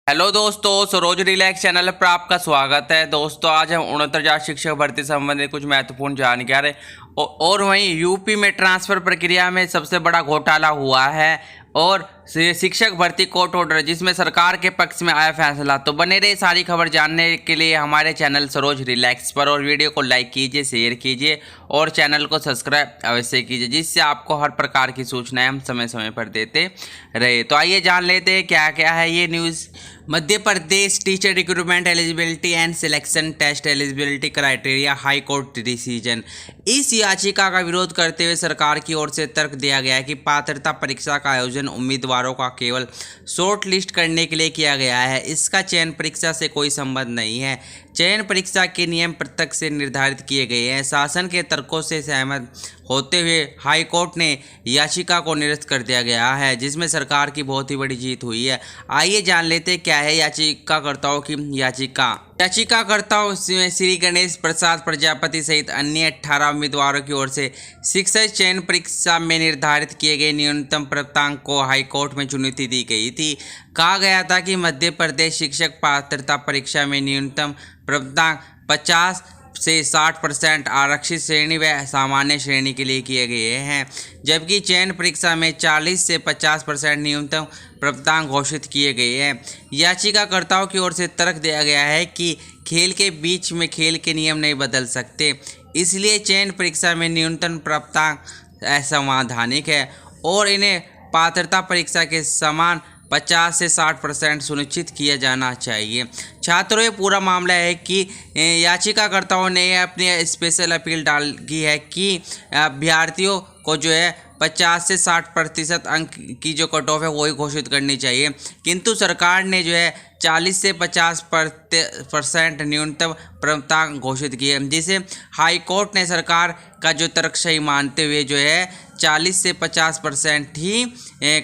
Hello दोस्तों, Saroj relax channel पर आपका स्वागत है। दोस्तों, आज हम 69,000 शिक्षक भर्ती संबंधित कुछ महत्वपूर्ण जानकारी और वहीं यूपी में ट्रांसफर प्रक्रिया में सबसे बड़ा घोटाला हुआ है और शिक्षक भर्ती कोर्ट ऑर्डर जिसमें सरकार के पक्ष में आया फैसला। तो बने रहे सारी खबर जानने के लिए हमारे चैनल सरोज रिलैक्स पर, और वीडियो को लाइक कीजिए, शेयर कीजिए और चैनल को सब्सक्राइब अवश्य कीजिए, जिससे आपको हर प्रकार की सूचनाएं हम समय समय पर देते रहे। तो आइए जान लेते हैं क्या क्या है ये news. Madhya Pradesh teacher recruitment eligibility and selection test eligibility criteria high court decision. इस याचिका का विरोध करते हुए सरकार की ओर से तर्क दिया गया है कि पात्रता परीक्षा का आयोजन उम्मीदवारों का केवल शॉर्ट लिस्ट करने के लिए किया गया है। इसका चयन परीक्षा से कोई संबंध नहीं है। चयन परीक्षा के नियम प्रत्यक्ष से निर्धारित किए गए हैं। शासन के तर्कों से सहमत होते हुए हाई कोर्ट ने याचिका को निरस्त कर दिया गया है, जिसमें सरकार की बहुत ही बड़ी जीत हुई है। आइए जान लेते हैं क्या है याचिकाकर्ताओं की याचिका। याचिकाकर्ताओं श्री गणेश प्रसाद प्रजापति सहित अन्य 18 उम्मीदवारों की ओर से शिक्षक चयन परीक्षा में निर्धारित किए गए न्यूनतम प्राप्तांक को हाईकोर्ट में चुनौती दी गई थी। कहा गया था कि मध्य प्रदेश शिक्षक पात्रता परीक्षा में न्यूनतम प्राप्तांक 50 से 60% आरक्षित श्रेणी व सामान्य श्रेणी के लिए किए गए हैं, जबकि चयन परीक्षा में 40 से 50% न्यूनतम प्राप्तांक घोषित किए गए हैं। याचिकाकर्ताओं की ओर से तर्क दिया गया है कि खेल के बीच में खेल के नियम नहीं बदल सकते, इसलिए चयन परीक्षा में न्यूनतम प्राप्तांक असंवैधानिक है और इन्हें पात्रता परीक्षा के समान 50 से 60% सुनिश्चित किया जाना चाहिए। छात्रों, ये पूरा मामला है कि याचिकाकर्ताओं ने अपनी स्पेशल अपील डाली है कि अभ्यर्थियों को जो है 50 से 60% अंक की जो कट ऑफ है वही घोषित करनी चाहिए, किंतु सरकार ने जो है 40 से 50% न्यूनतम प्राप्तांक घोषित किए, जिसे हाई कोर्ट ने सरकार का जो तर्क सही मानते हुए जो है 40 से 50% ही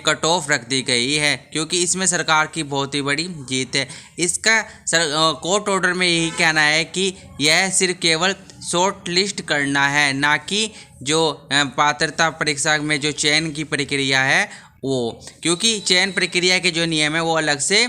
कट ऑफ रख दी गई है, क्योंकि इसमें सरकार की बहुत ही बड़ी जीत है। इसका कोर्ट ऑर्डर में यही कहना है कि यह सिर्फ केवल शॉर्ट लिस्ट करना है, ना कि जो पात्रता परीक्षा में जो चयन की प्रक्रिया है वो, क्योंकि चयन प्रक्रिया के जो नियम है वो अलग से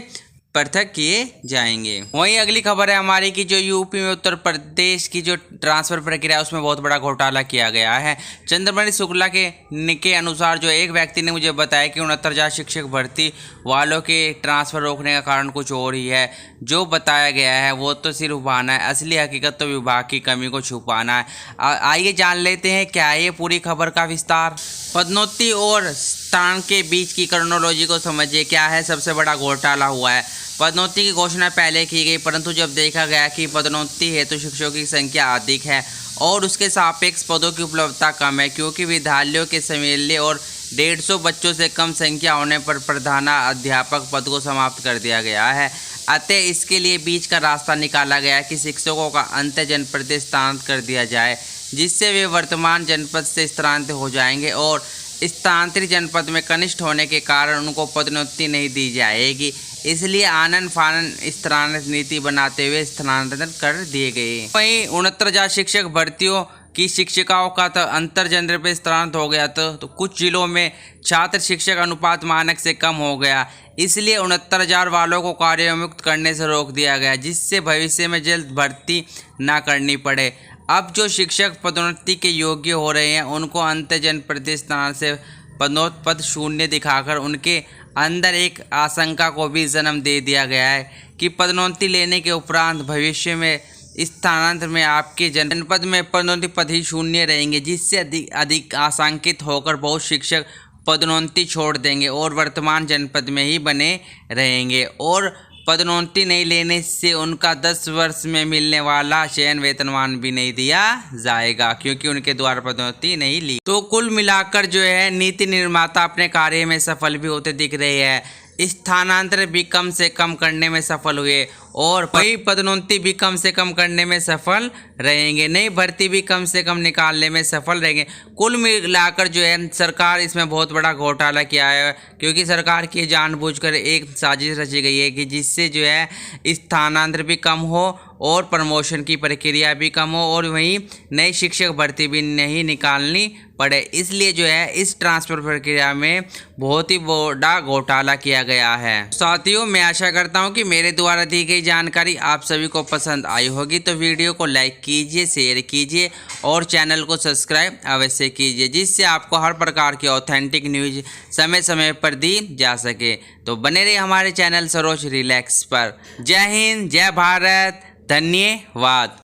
पृथक किए जाएंगे। वहीं अगली खबर है हमारी कि जो यूपी में उत्तर प्रदेश की जो ट्रांसफर प्रक्रिया है उसमें बहुत बड़ा घोटाला किया गया है। चंद्रमणि शुक्ला के अनुसार जो एक व्यक्ति ने मुझे बताया कि 69,000 शिक्षक भर्ती वालों के ट्रांसफर रोकने का कारण कुछ और ही है। जो बताया गया है वो तो सिर्फ बहाना है, असली हकीकत तो विभाग की कमी को छुपाना है। आइए जान लेते हैं क्या है ये पूरी खबर का विस्तार। पदोन्नति और स्थान के बीच की क्रोनोलॉजी को समझिए। क्या है सबसे बड़ा घोटाला हुआ है। पदोन्नति की घोषणा पहले की गई, परंतु जब देखा गया कि पदोन्नति हेतु शिक्षकों की संख्या अधिक है और उसके सापेक्ष पदों की उपलब्धता कम है, क्योंकि विद्यालयों के समूल्य और 150 बच्चों से कम संख्या होने पर प्रधानाध्यापक पद को समाप्त कर दिया गया है। अतः इसके लिए बीच का रास्ता निकाला गया कि शिक्षकों का अंतर जनपद स्थानांतरित कर दिया जाए, जिससे वे वर्तमान जनपद से स्थानांतरित हो जाएंगे और स्थानांतरित जनपद में कनिष्ठ होने के कारण उनको पदोन्नति नहीं दी जाएगी। इसलिए आनन फानन स्थानांतरण नीति बनाते हुए स्थानांतरण कर दिए गए। वहीं 69,000 शिक्षक भर्तियों की शिक्षिकाओं का अंतर जनपद पे स्थानांतरित हो गया तो कुछ जिलों में छात्र शिक्षक अनुपात मानक से कम हो गया, इसलिए 69,000 वालों को कार्योन्मुक्त करने से रोक दिया गया, जिससे भविष्य में जल्द भर्ती न करनी पड़े। अब जो शिक्षक पदोन्नति के योग्य हो रहे हैं उनको अंतर जनपद स्थान से पद शून्य दिखाकर उनके अंदर एक आशंका को भी जन्म दे दिया गया है कि पदोन्नति लेने के उपरांत भविष्य में स्थानांतरण में आपके जनपद में पदोन्नति पद ही शून्य रहेंगे, जिससे अधिक आशंकित होकर बहुत शिक्षक पदोन्नति छोड़ देंगे और वर्तमान जनपद में ही बने रहेंगे और पदोन्नति नहीं लेने से उनका 10 वर्ष में मिलने वाला चयन वेतनमान भी नहीं दिया जाएगा, क्योंकि उनके द्वारा पदोन्नति नहीं ली। तो कुल मिलाकर जो है नीति निर्माता अपने कार्य में सफल भी होते दिख रहे हैं। स्थानांतरण भी कम से कम करने में सफल हुए और वही पदोन्नति भी कम से कम करने में सफल रहेंगे, नई भर्ती भी कम से कम निकालने में सफल रहेंगे। कुल मिलाकर जो है सरकार इसमें बहुत बड़ा घोटाला किया है, क्योंकि सरकार की जानबूझकर एक साजिश रची गई है कि जिससे जो है स्थानांतरण भी कम हो और प्रमोशन की प्रक्रिया भी कम हो और वहीं नई शिक्षक भर्ती भी नहीं निकालनी पड़े। इसलिए जो है इस ट्रांसफर प्रक्रिया में बहुत ही बड़ा घोटाला किया गया है। साथियों, मैं आशा करता हूं कि मेरे द्वारा दी गई जानकारी आप सभी को पसंद आई होगी, तो वीडियो को लाइक कीजिए, शेयर कीजिए और चैनल को सब्सक्राइब अवश्य कीजिए, जिससे आपको हर प्रकार की ऑथेंटिक न्यूज समय समय पर दी जा सके। तो बने रहिए हमारे चैनल सरोज रिलैक्स पर। जय हिंद, जय भारत, धन्यवाद।